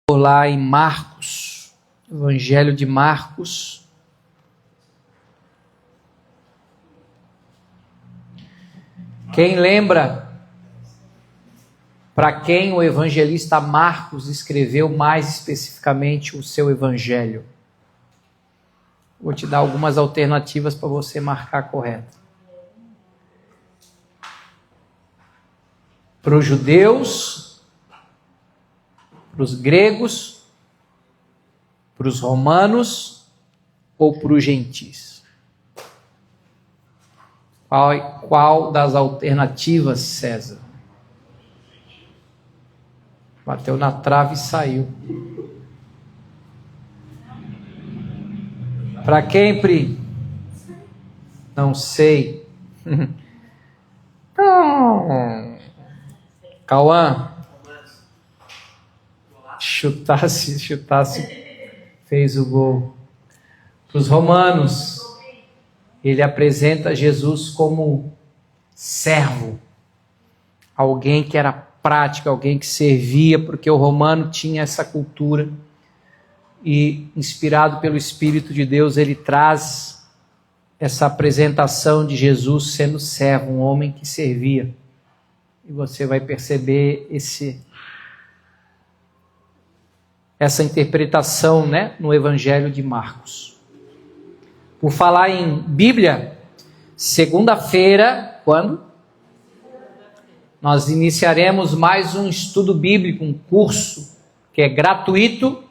Lá em Marcos, Evangelho de Marcos. Quem lembra para quem o evangelista Marcos escreveu mais especificamente o seu evangelho? Vou te dar algumas alternativas para você marcar correto. Para os judeus, para os gregos, para os romanos ou para os gentis? Qual das alternativas, César? Bateu na trave e saiu. Para quem, Pri? Não sei. Cauã? Chutasse, fez o gol. Para os romanos, ele apresenta Jesus como servo, alguém que era prático, alguém que servia, porque o romano tinha essa cultura, e inspirado pelo Espírito de Deus, ele traz essa apresentação de Jesus sendo servo, um homem que servia. E você vai perceber essa interpretação, no Evangelho de Marcos. Por falar em Bíblia, segunda-feira, quando? Nós iniciaremos mais um estudo bíblico, um curso que é gratuito,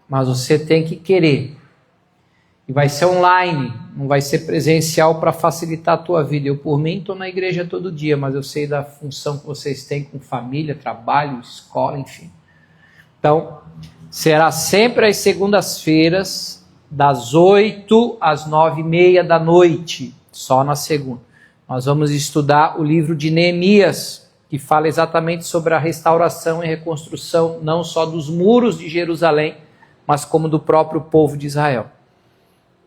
mas você tem que querer. E vai ser online, não vai ser presencial para facilitar a tua vida. Eu, por mim, estou na igreja todo dia, mas eu sei da função que vocês têm com família, trabalho, escola, enfim. Então, será sempre às segundas-feiras, das 8 às 9h30 da noite, só na segunda. Nós vamos estudar o livro de Neemias, que fala exatamente sobre a restauração e reconstrução, não só dos muros de Jerusalém, mas como do próprio povo de Israel.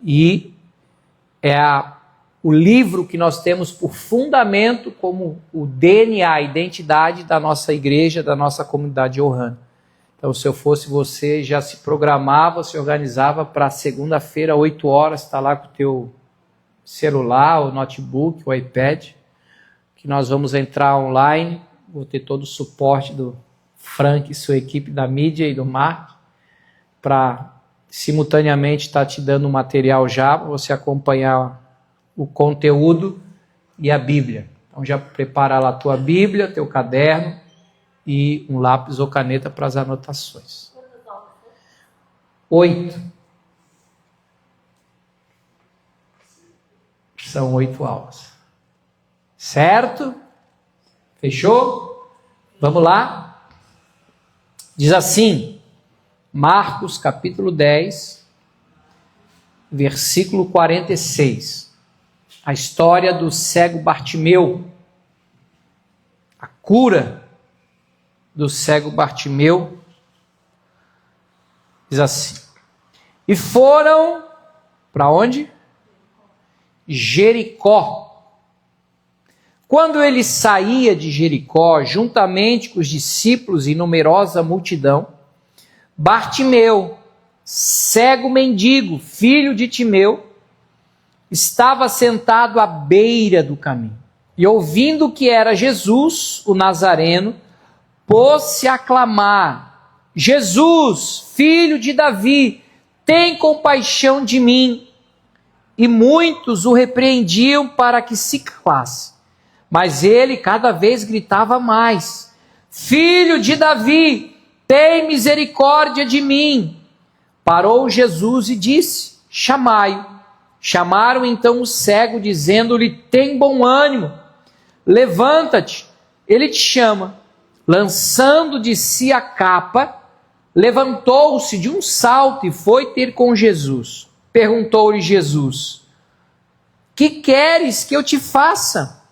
E é o livro que nós temos por fundamento como o DNA, a identidade da nossa igreja, da nossa comunidade Ohana. Então, se eu fosse você, já se programava, se organizava para segunda-feira, 8 horas, está lá com o teu celular, o notebook, o iPad, que nós vamos entrar online, vou ter todo o suporte do Frank e sua equipe da mídia e do marketing, para simultaneamente estar te dando o material já, para você acompanhar o conteúdo e a Bíblia. Então já prepara lá a tua Bíblia, teu caderno, e um lápis ou caneta para as anotações. 8. São 8 aulas. Certo? Fechou? Vamos lá? Diz assim, Marcos capítulo 10, versículo 46. A história do cego Bartimeu. A cura do cego Bartimeu, diz assim: e foram para onde? Jericó. Quando ele saía de Jericó, juntamente com os discípulos e numerosa multidão, Bartimeu, cego mendigo, filho de Timeu, estava sentado à beira do caminho. E ouvindo que era Jesus, o Nazareno, pôs-se a clamar: Jesus, filho de Davi, tem compaixão de mim. E muitos o repreendiam para que se calasse. Mas ele cada vez gritava mais: Filho de Davi, tem misericórdia de mim. Parou Jesus e disse: chamai-o. Chamaram então o cego, dizendo-lhe: tem bom ânimo, levanta-te, ele te chama. Lançando de si a capa, levantou-se de um salto e foi ter com Jesus. Perguntou-lhe Jesus: que queres que eu te faça?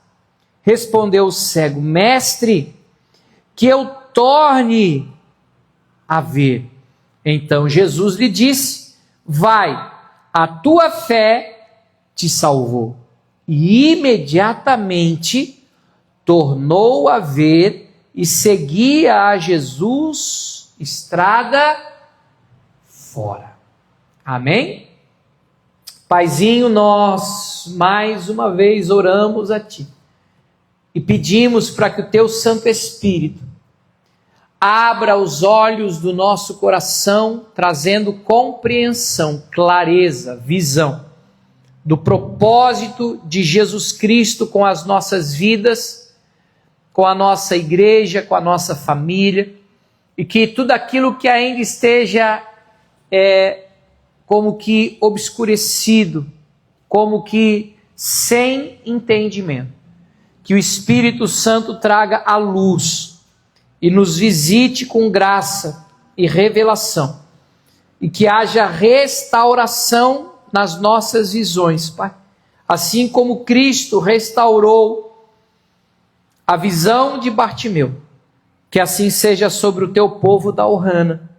Respondeu o cego: mestre, que eu torne a ver. Então Jesus lhe disse: vai, a tua fé te salvou. E imediatamente tornou a ver e seguia a Jesus estrada fora. Amém? Paizinho, nós mais uma vez oramos a Ti e pedimos para que o Teu Santo Espírito abra os olhos do nosso coração, trazendo compreensão, clareza, visão do propósito de Jesus Cristo com as nossas vidas, com a nossa igreja, com a nossa família, e que tudo aquilo que ainda esteja como que obscurecido, como que sem entendimento, que o Espírito Santo traga à luz e nos visite com graça e revelação, e que haja restauração nas nossas visões, Pai. Assim como Cristo restaurou a visão de Bartimeu, que assim seja sobre o Teu povo da Ohana,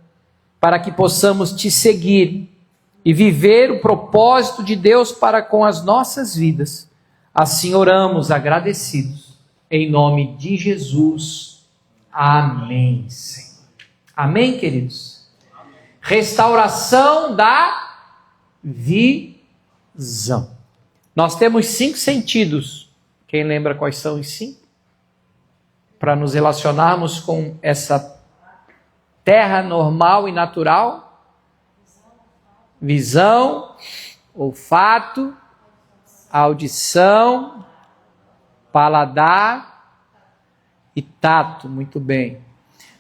para que possamos Te seguir e viver o propósito de Deus para com as nossas vidas. Assim oramos agradecidos, em nome de Jesus. Amém, Senhor. Amém, queridos? Restauração da visão. Nós temos 5 sentidos. Quem lembra quais são os 5? Para nos relacionarmos com essa terra normal e natural. Visão, olfato, audição, paladar e tato. Muito bem.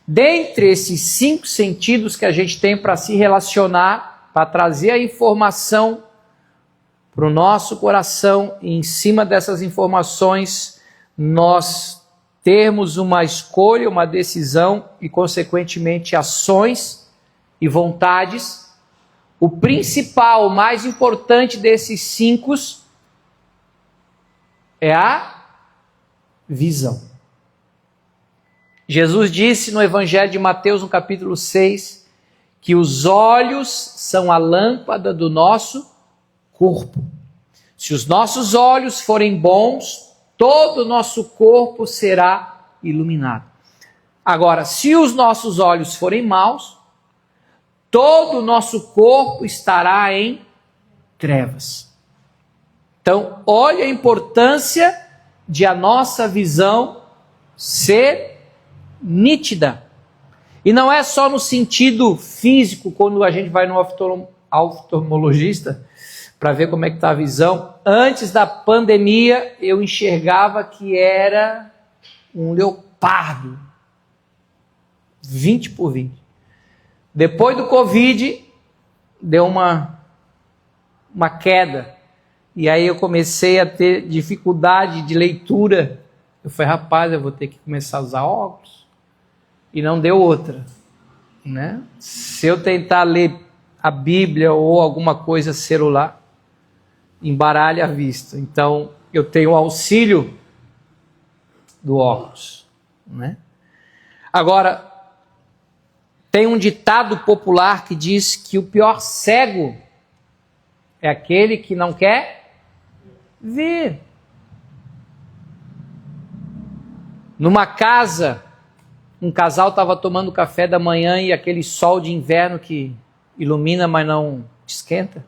Dentre esses 5 sentidos que a gente tem para se relacionar, para trazer a informação para o nosso coração, e em cima dessas informações nós termos uma escolha, uma decisão e consequentemente ações e vontades, o principal, o mais importante desses 5 é a visão. Jesus disse no Evangelho de Mateus, no capítulo 6, que os olhos são a lâmpada do nosso corpo. Se os nossos olhos forem bons, todo o nosso corpo será iluminado. Agora, se os nossos olhos forem maus, todo o nosso corpo estará em trevas. Então, olha a importância de a nossa visão ser nítida. E não é só no sentido físico, quando a gente vai no oftalmologista para ver como é que está a visão. Antes da pandemia, eu enxergava que era um leopardo, 20 por 20. Depois do Covid, deu uma queda. E aí eu comecei a ter dificuldade de leitura. Eu falei, rapaz, eu vou ter que começar a usar óculos. E não deu outra, né? Se eu tentar ler a Bíblia ou alguma coisa celular, embaralha a vista. Então, eu tenho o auxílio do óculos, né? Agora, tem um ditado popular que diz que o pior cego é aquele que não quer ver. Numa casa, um casal estava tomando café da manhã e aquele sol de inverno que ilumina, mas não esquenta.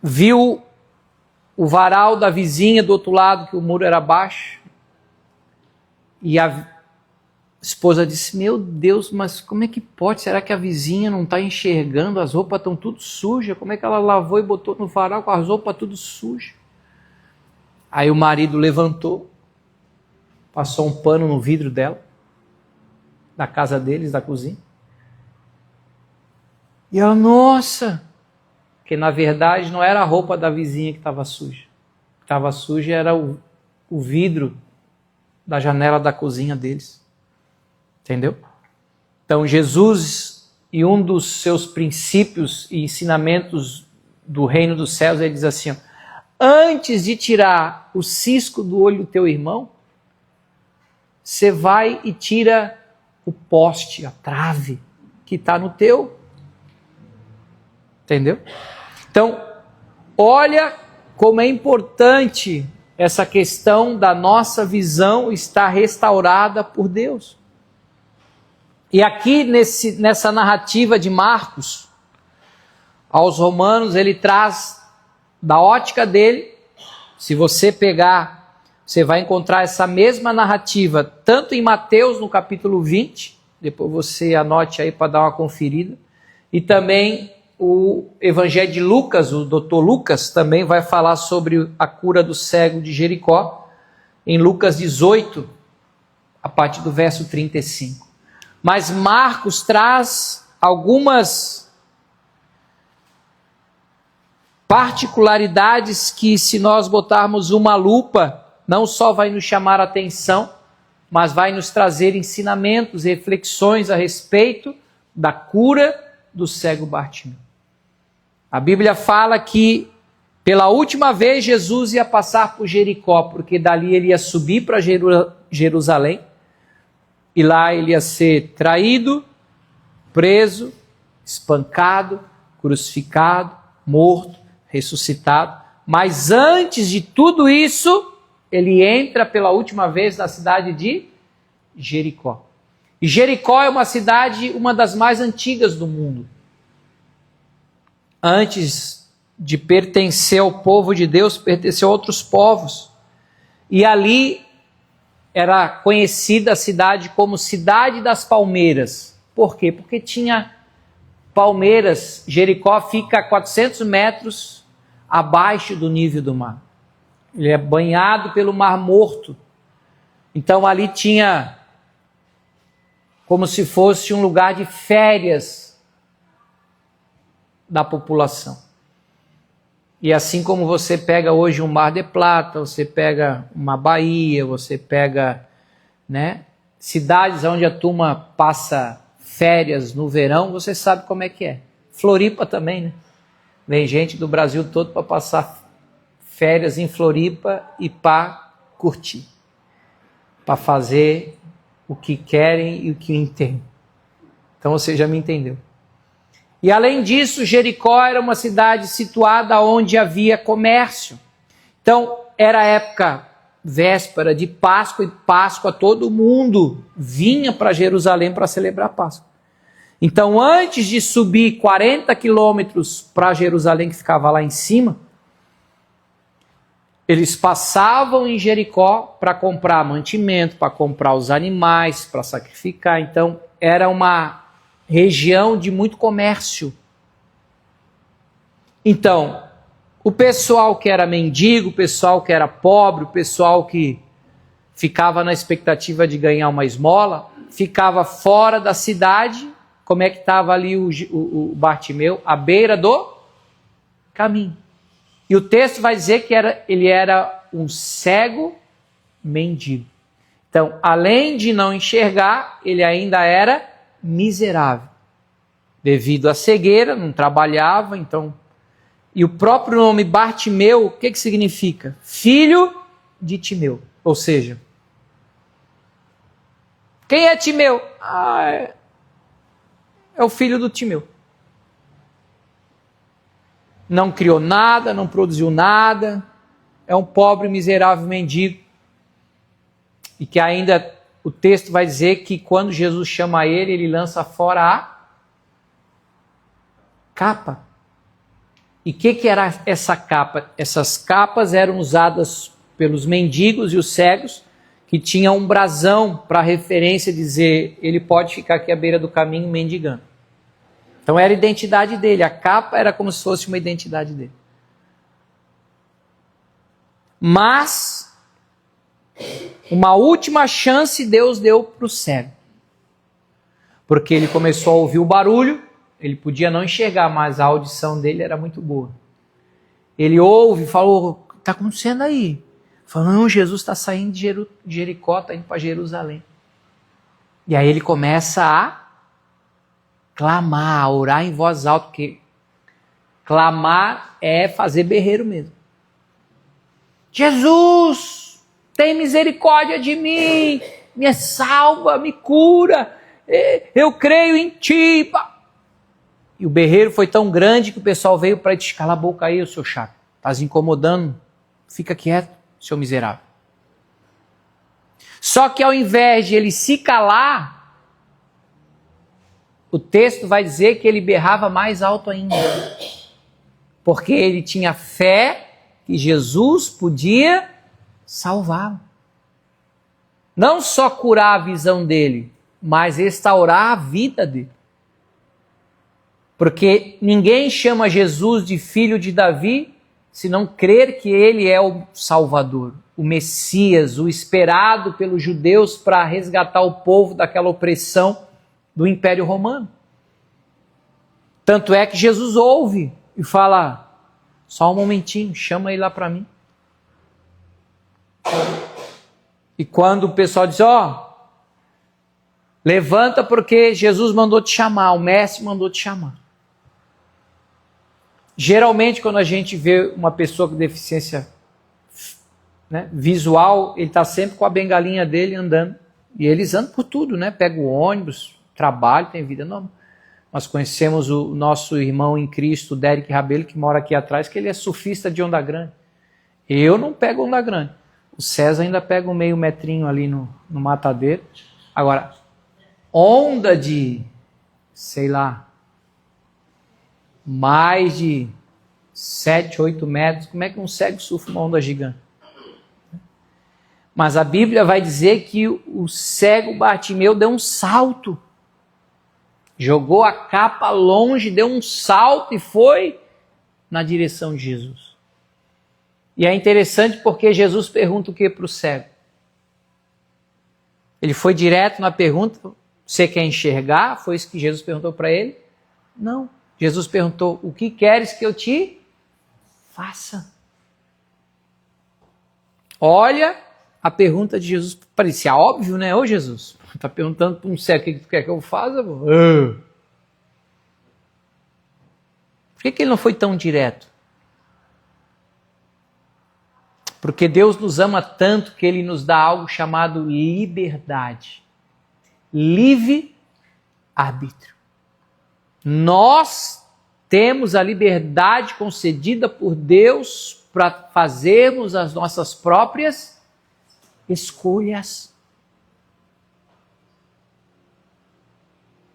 Viu o varal da vizinha do outro lado, que o muro era baixo. E a esposa disse, meu Deus, mas como é que pode? Será que a vizinha não está enxergando? As roupas estão tudo sujas. Como é que ela lavou e botou no varal com as roupas tudo sujas? Aí o marido levantou, passou um pano no vidro dela, da casa deles, da cozinha. E ela, nossa, que na verdade não era a roupa da vizinha que estava suja. O que estava suja era o vidro da janela da cozinha deles. Entendeu? Então Jesus, e um dos seus princípios e ensinamentos do reino dos céus, ele diz assim, ó, antes de tirar o cisco do olho do teu irmão, você vai e tira o poste, a trave que está no teu. Entendeu? Então, olha como é importante essa questão da nossa visão estar restaurada por Deus. E aqui nessa narrativa de Marcos, aos Romanos, ele traz da ótica dele. Se você pegar, você vai encontrar essa mesma narrativa, tanto em Mateus, no capítulo 20, depois você anote aí para dar uma conferida, e também o Evangelho de Lucas, o Dr. Lucas, também vai falar sobre a cura do cego de Jericó, em Lucas 18, a partir do verso 35. Mas Marcos traz algumas particularidades que, se nós botarmos uma lupa, não só vai nos chamar a atenção, mas vai nos trazer ensinamentos, reflexões a respeito da cura do cego Bartimeu. A Bíblia fala que pela última vez Jesus ia passar por Jericó, porque dali ele ia subir para Jerusalém, e lá ele ia ser traído, preso, espancado, crucificado, morto, ressuscitado. Mas antes de tudo isso, ele entra pela última vez na cidade de Jericó. E Jericó é uma cidade, uma das mais antigas do mundo. Antes de pertencer ao povo de Deus, pertenceu a outros povos. E ali era conhecida a cidade como Cidade das Palmeiras. Por quê? Porque tinha palmeiras. Jericó fica a 400 metros abaixo do nível do mar. Ele é banhado pelo Mar Morto. Então ali tinha como se fosse um lugar de férias da população. E assim como você pega hoje um Mar de Plata, você pega uma Bahia, você pega, né, cidades onde a turma passa férias no verão, você sabe como é que é. Floripa também, né? Vem gente do Brasil todo para passar férias em Floripa e para curtir, para fazer o que querem e o que entendem. Então você já me entendeu. E além disso, Jericó era uma cidade situada onde havia comércio. Então era a época véspera de Páscoa, e Páscoa todo mundo vinha para Jerusalém para celebrar a Páscoa. Então antes de subir 40 quilômetros para Jerusalém, que ficava lá em cima, eles passavam em Jericó para comprar mantimento, para comprar os animais, para sacrificar. Então era uma região de muito comércio. Então, o pessoal que era mendigo, o pessoal que era pobre, o pessoal que ficava na expectativa de ganhar uma esmola, ficava fora da cidade. Como é que estava ali o Bartimeu? À beira do caminho. E o texto vai dizer que ele era um cego mendigo. Então, além de não enxergar, ele ainda era miserável. Devido à cegueira, não trabalhava, então... E o próprio nome Bartimeu, o que significa? Filho de Timeu. Ou seja, quem é Timeu? É o filho do Timeu. Não criou nada, não produziu nada, é um pobre, miserável mendigo. E que ainda o texto vai dizer que quando Jesus chama ele, ele lança fora a capa. E o que era essa capa? Essas capas eram usadas pelos mendigos e os cegos, que tinham um brasão para referência, dizer, ele pode ficar aqui à beira do caminho mendigando. Então era a identidade dele, a capa era como se fosse uma identidade dele. Mas uma última chance Deus deu para o cego. Porque ele começou a ouvir o barulho, ele podia não enxergar, mas a audição dele era muito boa. Ele ouve e falou, o que está acontecendo aí? Falou, não, Jesus está saindo de Jericó, está indo para Jerusalém. E aí ele começa a clamar, a orar em voz alta, porque clamar é fazer berreiro mesmo. Jesus, tem misericórdia de mim, me salva, me cura, eu creio em ti. E o berreiro foi tão grande que o pessoal veio para te calar a boca aí, o seu chato. Estás incomodando, fica quieto, seu miserável. Só que ao invés de ele se calar, o texto vai dizer que ele berrava mais alto ainda. Porque ele tinha fé que Jesus podia salvá-lo. Não só curar a visão dele, mas restaurar a vida dele. Porque ninguém chama Jesus de filho de Davi se não crer que ele é o Salvador, o Messias, o esperado pelos judeus para resgatar o povo daquela opressão do Império Romano. Tanto é que Jesus ouve e fala, só um momentinho, chama ele lá para mim. E quando o pessoal diz, levanta porque Jesus mandou te chamar, o mestre mandou te chamar. Geralmente, quando a gente vê uma pessoa com deficiência visual, ele está sempre com a bengalinha dele andando. E eles andam por tudo, Pega o ônibus, trabalho, tem vida normal. Nós conhecemos o nosso irmão em Cristo, o Derek Rabelo, que mora aqui atrás, que ele é surfista de onda grande. Eu não pego onda grande. O César ainda pega um meio metrinho ali no matadeiro. Agora, onda de, sei lá, mais de 7, 8 metros, como é que um cego surfa uma onda gigante? Mas a Bíblia vai dizer que o cego Bartimeu deu um salto. Jogou a capa longe, deu um salto e foi na direção de Jesus. E é interessante porque Jesus pergunta o que para o cego? Ele foi direto na pergunta, você quer enxergar? Foi isso que Jesus perguntou para ele? Não. Jesus perguntou, o que queres que eu te faça? Olha a pergunta de Jesus, parecia óbvio, Ô Jesus, está perguntando para um cego o que tu quer que eu faça? Por que ele não foi tão direto? Porque Deus nos ama tanto que Ele nos dá algo chamado liberdade. Livre-arbítrio. Nós temos a liberdade concedida por Deus para fazermos as nossas próprias escolhas.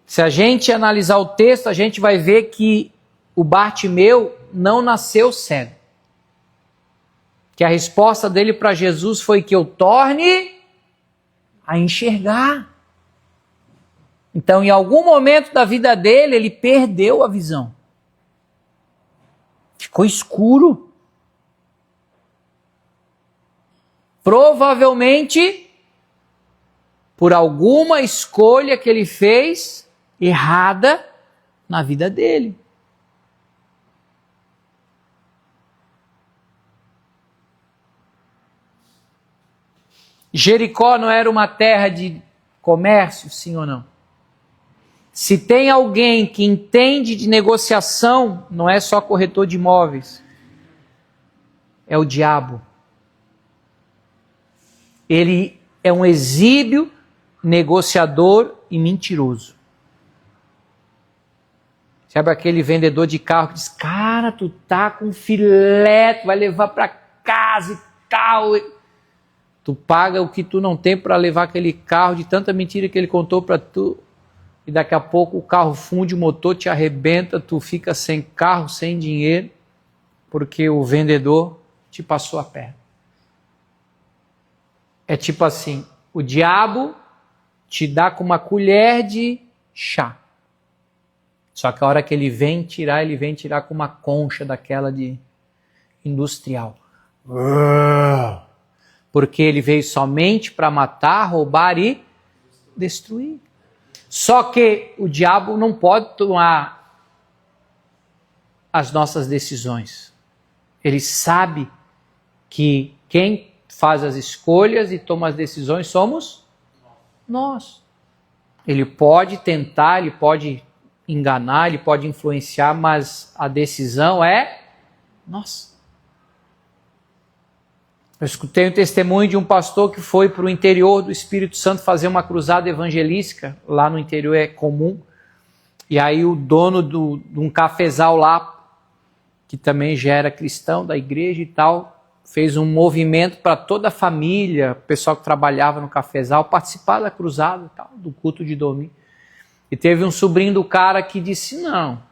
Se a gente analisar o texto, a gente vai ver que o Bartimeu não nasceu cego. Que a resposta dele para Jesus foi que eu torne a enxergar. Então, em algum momento da vida dele, ele perdeu a visão. Ficou escuro. Provavelmente, por alguma escolha que ele fez errada na vida dele. Jericó não era uma terra de comércio, sim ou não? Se tem alguém que entende de negociação, não é só corretor de imóveis, é o diabo. Ele é um exímio negociador e mentiroso. Sabe aquele vendedor de carro que diz, cara, tu tá com filé, tu vai levar para casa e tal. Tu paga o que tu não tem para levar aquele carro, de tanta mentira que ele contou para tu, e daqui a pouco o carro funde, o motor te arrebenta, tu fica sem carro, sem dinheiro, porque o vendedor te passou a perna. É tipo assim, o diabo te dá com uma colher de chá. Só que a hora que ele vem tirar com uma concha daquela de industrial. Porque ele veio somente para matar, roubar e destruir. Só que o diabo não pode tomar as nossas decisões. Ele sabe que quem faz as escolhas e toma as decisões somos nós. Ele pode tentar, ele pode enganar, ele pode influenciar, mas a decisão é nossa. Eu escutei um testemunho de um pastor que foi para o interior do Espírito Santo fazer uma cruzada evangelística. Lá no interior é comum. E aí o dono de um cafezal lá, que também já era cristão da igreja e tal, fez um movimento para toda a família, o pessoal que trabalhava no cafezal, participar da cruzada e tal, do culto de domingo. E teve um sobrinho do cara que disse, não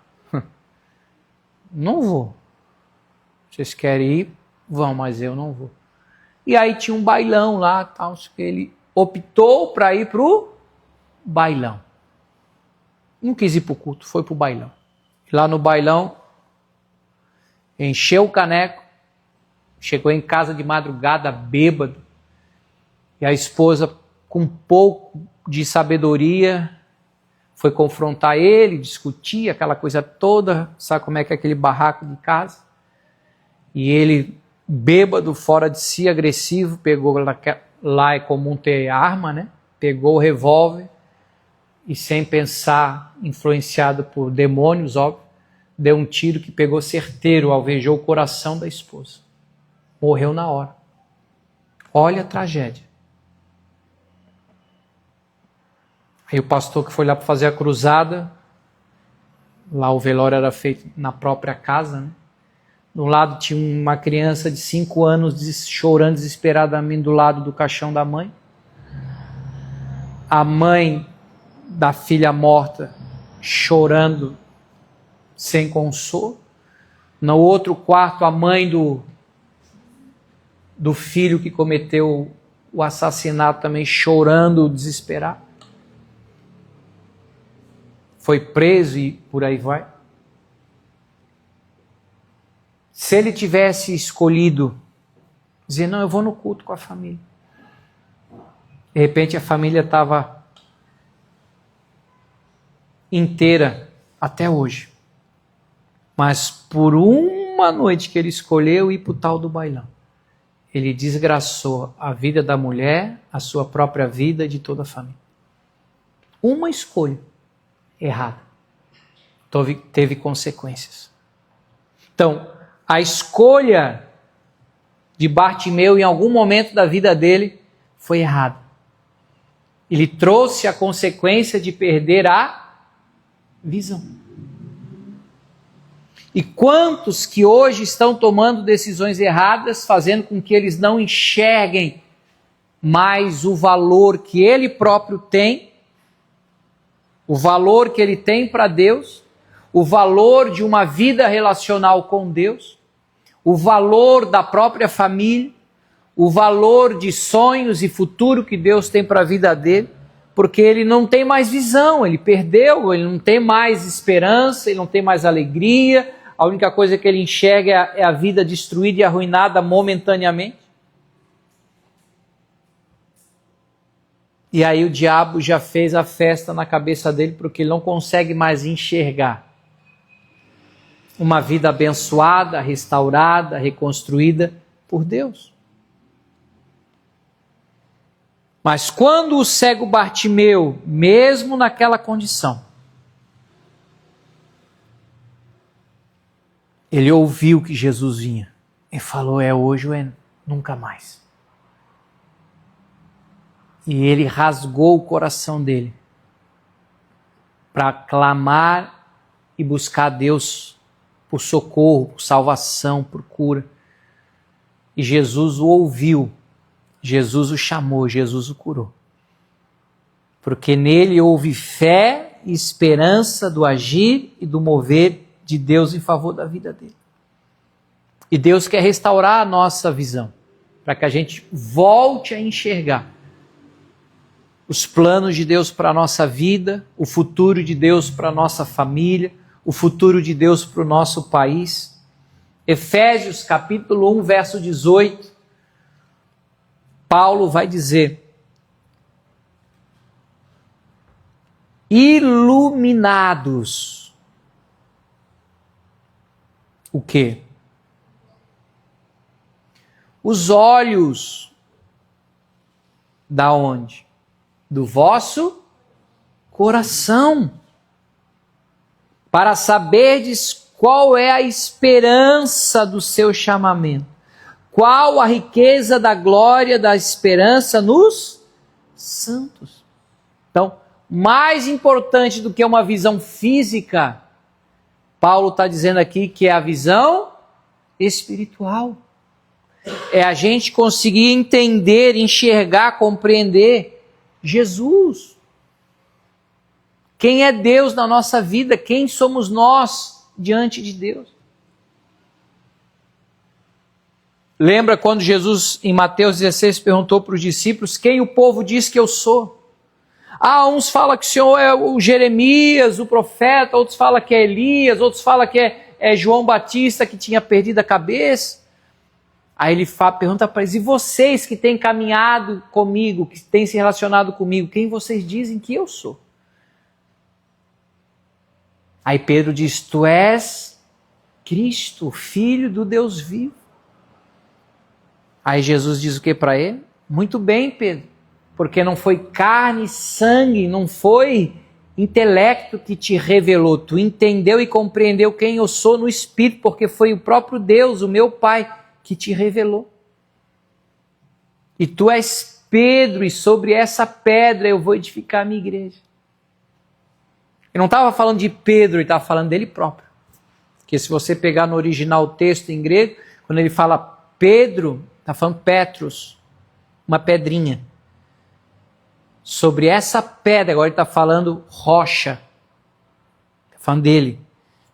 vou. Vocês querem ir? Vão, mas eu não vou. E aí tinha um bailão lá, tal, ele optou para ir pro bailão. Não quis ir pro culto, foi pro bailão. Lá no bailão, encheu o caneco, chegou em casa de madrugada bêbado, e a esposa, com um pouco de sabedoria, foi confrontar ele, discutir aquela coisa toda, sabe como é que é aquele barraco de casa? E ele, bêbado, fora de si, agressivo, pegou lá é comum ter arma, né? Pegou o revólver e, sem pensar, influenciado por demônios, óbvio, deu um tiro que pegou certeiro, alvejou o coração da esposa. Morreu na hora. Olha a tragédia. Aí o pastor que foi lá para fazer a cruzada, lá o velório era feito na própria casa, né? Do lado tinha uma criança de 5 anos chorando desesperadamente do lado do caixão da mãe. A mãe da filha morta chorando sem consolo. No outro quarto, a mãe do filho que cometeu o assassinato também chorando desesperado. Foi preso e por aí vai. Se ele tivesse escolhido dizer, não, eu vou no culto com a família. De repente a família estava inteira até hoje. Mas por uma noite que ele escolheu ir para o tal do bailão, ele desgraçou a vida da mulher, a sua própria vida e de toda a família. Uma escolha errada teve consequências. Então, a escolha de Bartimeu em algum momento da vida dele foi errada. Ele trouxe a consequência de perder a visão. E quantos que hoje estão tomando decisões erradas, fazendo com que eles não enxerguem mais o valor que ele próprio tem, o valor que ele tem para Deus, o valor de uma vida relacional com Deus, o valor da própria família, o valor de sonhos e futuro que Deus tem para a vida dele, porque ele não tem mais visão, ele perdeu, ele não tem mais esperança, ele não tem mais alegria, a única coisa que ele enxerga é a vida destruída e arruinada momentaneamente. E aí o diabo já fez a festa na cabeça dele, porque ele não consegue mais enxergar uma vida abençoada, restaurada, reconstruída por Deus. Mas quando o cego Bartimeu, mesmo naquela condição, ele ouviu que Jesus vinha e falou, é hoje ou é nunca mais. E ele rasgou o coração dele para clamar e buscar a Deus por socorro, por salvação, por cura. E Jesus o ouviu, Jesus o chamou, Jesus o curou. Porque nele houve fé e esperança do agir e do mover de Deus em favor da vida dele. E Deus quer restaurar a nossa visão, para que a gente volte a enxergar os planos de Deus para a nossa vida, o futuro de Deus para a nossa família, o futuro de Deus para o nosso país. Efésios capítulo 1, verso 18, Paulo vai dizer, iluminados. O quê? Os olhos da onde? Do vosso coração, para saberdes qual é a esperança do seu chamamento, qual a riqueza da glória da esperança nos santos. Então, mais importante do que uma visão física, Paulo está dizendo aqui que é a visão espiritual. É a gente conseguir entender, enxergar, compreender Jesus. Quem é Deus na nossa vida? Quem somos nós diante de Deus? Lembra quando Jesus, em Mateus 16, perguntou para os discípulos: quem o povo diz que eu sou? Uns falam que o Senhor é o Jeremias, o profeta, outros falam que é Elias, outros falam que é João Batista que tinha perdido a cabeça. Aí ele pergunta para eles: e vocês que têm caminhado comigo, que têm se relacionado comigo, quem vocês dizem que eu sou? Aí Pedro diz: tu és Cristo, Filho do Deus vivo. Aí Jesus diz o que para ele? Muito bem, Pedro, porque não foi carne e sangue, não foi intelecto que te revelou, tu entendeu e compreendeu quem eu sou no Espírito, porque foi o próprio Deus, o meu Pai, que te revelou. E tu és Pedro, e sobre essa pedra eu vou edificar a minha igreja. Ele não estava falando de Pedro, ele estava falando dele próprio. Porque se você pegar no original o texto em grego, quando ele fala Pedro, está falando Petros, uma pedrinha. Sobre essa pedra, agora ele está falando rocha. Está falando dele.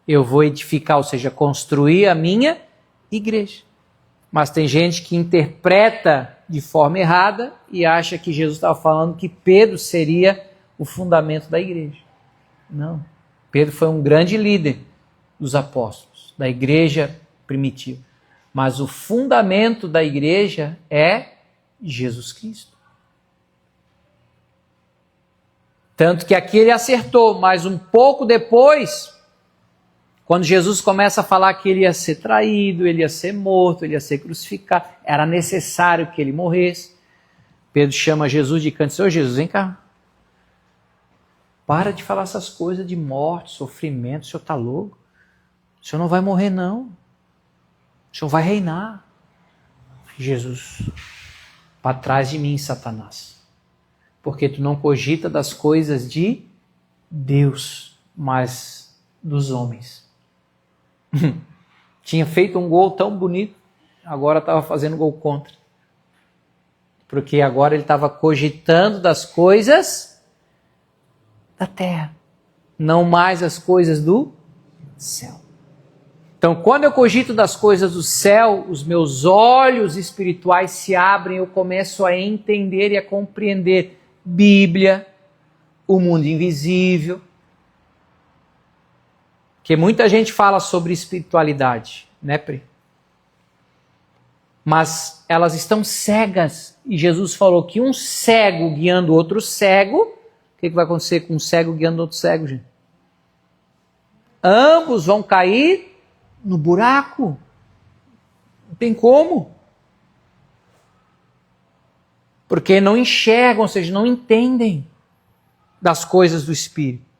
Eu vou edificar, ou seja, construir a minha igreja. Mas tem gente que interpreta de forma errada e acha que Jesus estava falando que Pedro seria o fundamento da igreja. Não. Pedro foi um grande líder dos apóstolos, da igreja primitiva. Mas o fundamento da igreja é Jesus Cristo. Tanto que aqui ele acertou, mas um pouco depois, quando Jesus começa a falar que ele ia ser traído, ele ia ser morto, ele ia ser crucificado, era necessário que ele morresse. Pedro chama Jesus de canto e diz: ô Jesus, vem cá. Para de falar essas coisas de morte, sofrimento, o senhor está louco. O senhor não vai morrer não. O senhor vai reinar. Jesus, para trás de mim, Satanás. Porque tu não cogita das coisas de Deus, mas dos homens. Tinha feito um gol tão bonito, agora estava fazendo gol contra. Porque agora ele estava cogitando das coisas da terra, não mais as coisas do céu. Então, quando eu cogito das coisas do céu, os meus olhos espirituais se abrem, eu começo a entender e a compreender Bíblia, o mundo invisível. Porque muita gente fala sobre espiritualidade, né, Pri? Mas elas estão cegas. E Jesus falou que um cego guiando outro cego, o que vai acontecer com um cego guiando outro cego, gente? Ambos vão cair no buraco. Não tem como. Porque não enxergam, ou seja, não entendem das coisas do Espírito.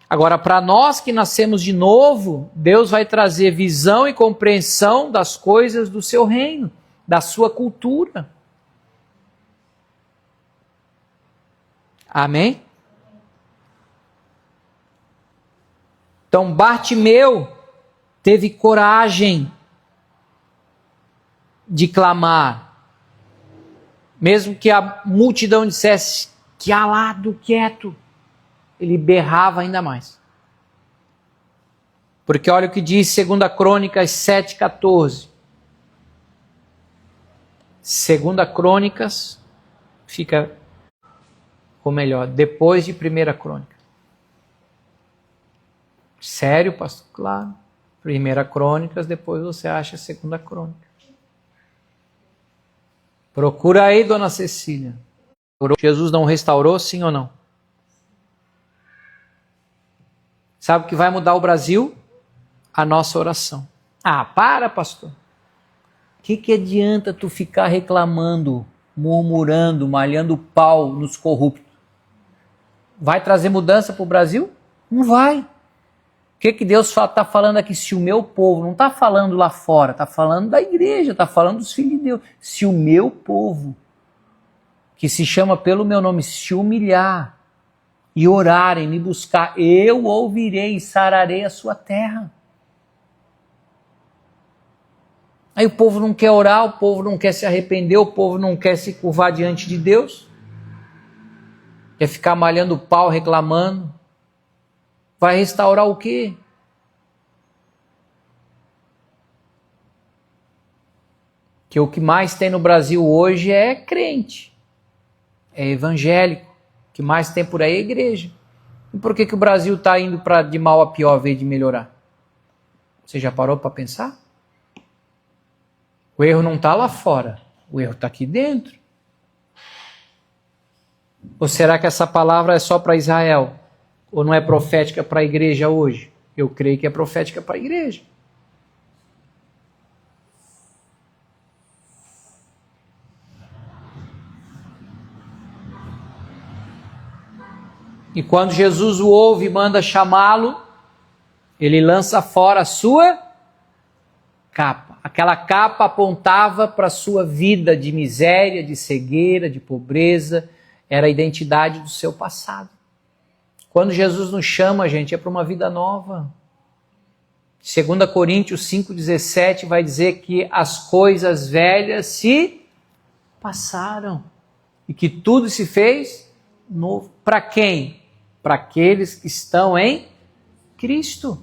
Agora, para nós que nascemos de novo, Deus vai trazer visão e compreensão das coisas do seu reino, da sua cultura. Amém? Então, Bartimeu teve coragem de clamar. Mesmo que a multidão dissesse: calado, quieto, ele berrava ainda mais. Porque olha o que diz 2 Crônicas 7,14. 2 Crônicas fica, ou melhor, depois de 1 Crônica. Sério, pastor? Claro. 1 Crônicas, depois você acha 2 Crônica. Procura aí, dona Cecília. Jesus não restaurou, sim ou não? Sabe o que vai mudar o Brasil? A nossa oração. Para, pastor. O que adianta tu ficar reclamando, murmurando, malhando pau nos corruptos? Vai trazer mudança para o Brasil? Não vai. O que Deus está falando aqui? Se o meu povo, não está falando lá fora, está falando da igreja, está falando dos filhos de Deus. Se o meu povo, que se chama pelo meu nome, se humilhar e orarem, me buscar, eu ouvirei e sararei a sua terra. Aí o povo não quer orar, o povo não quer se arrepender, o povo não quer se curvar diante de Deus. Quer ficar malhando o pau, reclamando. Vai restaurar o quê? Que o que mais tem no Brasil hoje é crente, é evangélico. O que mais tem por aí é igreja. E por que o Brasil está indo de mal a pior, ao invés de melhorar? Você já parou para pensar? O erro não está lá fora, o erro está aqui dentro. Ou será que essa palavra é só para Israel? Ou não é profética para a igreja hoje? Eu creio que é profética para a igreja. E quando Jesus o ouve e manda chamá-lo, ele lança fora a sua capa. Aquela capa apontava para a sua vida de miséria, de cegueira, de pobreza. Era a identidade do seu passado. Quando Jesus nos chama, gente, é para uma vida nova. 2 Coríntios 5,17 vai dizer que as coisas velhas se passaram e que tudo se fez novo. Para quem? Para aqueles que estão em Cristo.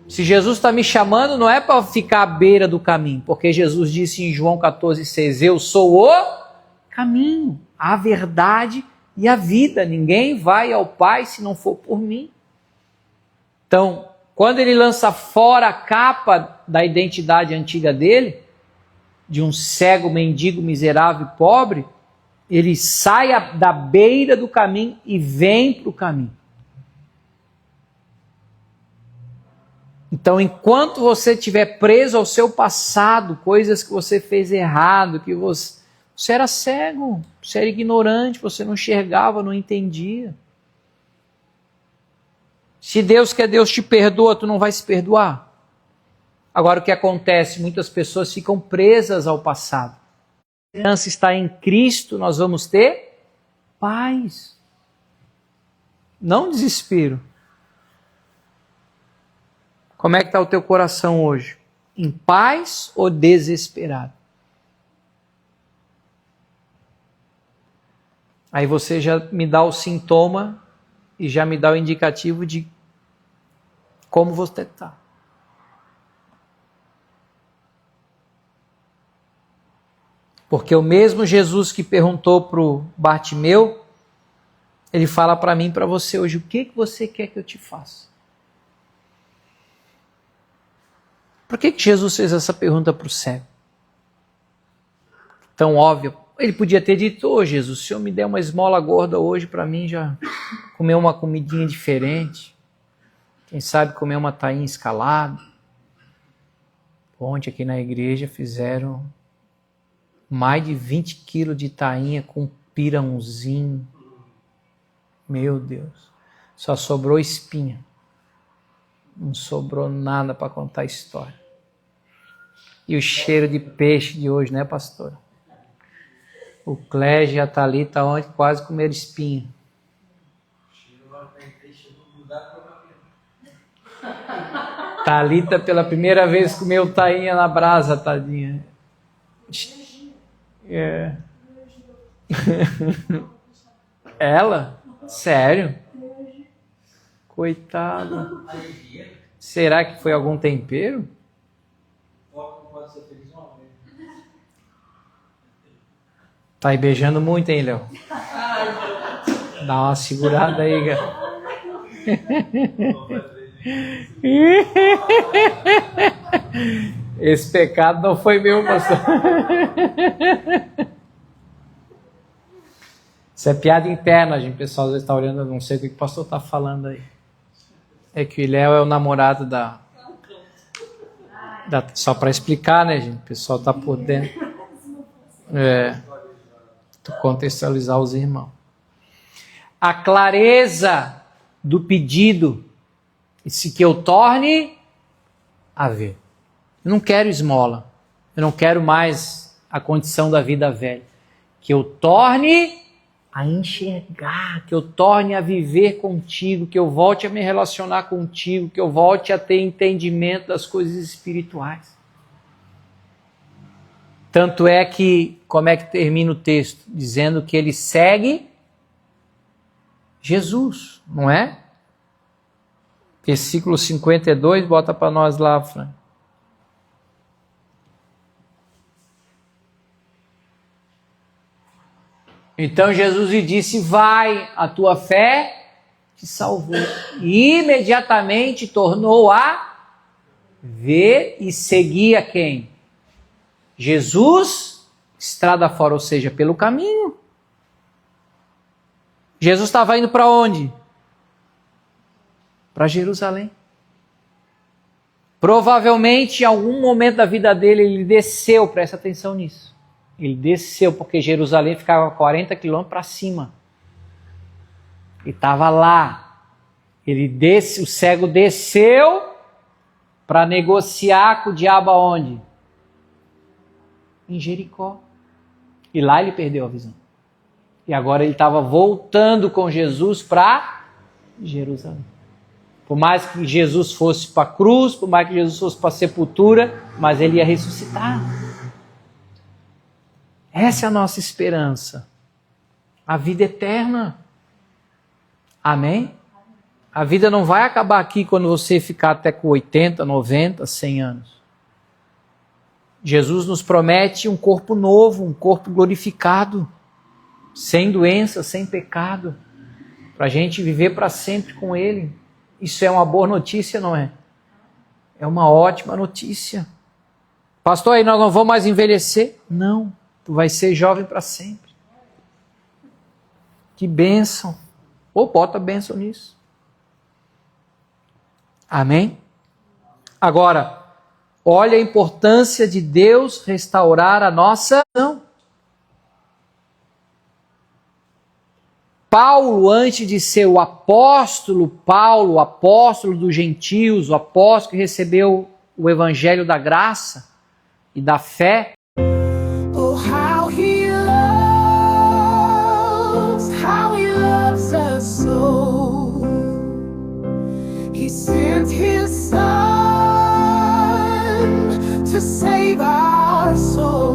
Se Jesus está me chamando, não é para ficar à beira do caminho, porque Jesus disse em João 14,6, eu sou o caminho, a verdade e a vida. Ninguém vai ao Pai se não for por mim. Então, quando ele lança fora a capa da identidade antiga dele, de um cego, mendigo, miserável e pobre, ele sai da beira do caminho e vem para o caminho. Então, enquanto você estiver preso ao seu passado, coisas que você fez errado, que você era cego, você era ignorante, você não enxergava, não entendia. Se Deus quer, Deus te perdoa, tu não vai se perdoar. Agora o que acontece? Muitas pessoas ficam presas ao passado. Se a criança está em Cristo, nós vamos ter paz. Não desespero. Como é que está o teu coração hoje? Em paz ou desesperado? Aí você já me dá o sintoma e já me dá o indicativo de como você está. Porque o mesmo Jesus que perguntou para o Bartimeu, ele fala para mim e para você hoje, o que você quer que eu te faça? Por que Jesus fez essa pergunta para o cego? Tão óbvia. Ele podia ter dito, ô Jesus, se o Senhor me der uma esmola gorda hoje para mim já comer uma comidinha diferente. Quem sabe comer uma tainha escalada. Ontem aqui na igreja fizeram mais de 20 quilos de tainha com pirãozinho. Meu Deus. Só sobrou espinha. Não sobrou nada para contar a história. E o cheiro de peixe de hoje, né, pastora? O Clégio e a Thalita ontem quase comeram espinha. Thalita pela primeira vez comeu tainha na brasa, tadinha. É. Ela? Sério? Coitado. Será que foi algum tempero? Tá aí beijando muito, hein, Léo? Dá uma segurada aí, cara. Esse pecado não foi meu, pastor. Isso é piada interna, gente. O pessoal às vezes está olhando, eu não sei o que o pastor está falando aí. É que o Léo é o namorado da só para explicar, né, gente? O pessoal está por dentro. Contextualizar os irmãos. A clareza do pedido, se que eu torne a ver. Eu não quero esmola. Eu não quero mais a condição da vida velha. Que eu torne a enxergar, que eu torne a viver contigo, que eu volte a me relacionar contigo, que eu volte a ter entendimento das coisas espirituais. Tanto é que, como é que termina o texto? Dizendo que ele segue Jesus, não é? Versículo 52, bota para nós lá, Fran. Então Jesus lhe disse: vai, a tua fé te salvou. E imediatamente tornou a ver e seguir a quem? Jesus, estrada fora, ou seja, pelo caminho. Jesus estava indo para onde? Para Jerusalém. Provavelmente em algum momento da vida dele ele desceu, presta atenção nisso. Ele desceu porque Jerusalém ficava 40 quilômetros para cima. E estava lá. O cego desceu para negociar com o diabo aonde? Em Jericó. E lá ele perdeu a visão. E agora ele estava voltando com Jesus para Jerusalém. Por mais que Jesus fosse para a cruz, por mais que Jesus fosse para a sepultura, mas ele ia ressuscitar. Essa é a nossa esperança. A vida eterna. Amém? A vida não vai acabar aqui quando você ficar até com 80, 90, 100 anos. Jesus nos promete um corpo novo, um corpo glorificado, sem doença, sem pecado, para a gente viver para sempre com Ele. Isso é uma boa notícia, não é? É uma ótima notícia. Pastor, aí nós não vamos mais envelhecer? Não, tu vai ser jovem para sempre. Que bênção. Ou bota bênção nisso. Amém? Agora, olha a importância de Deus restaurar a nossa visão. Paulo, antes de ser o apóstolo Paulo, o apóstolo dos gentios, o apóstolo que recebeu o evangelho da graça e da fé, Oh, how he loves us so. He sent his son to save our soul.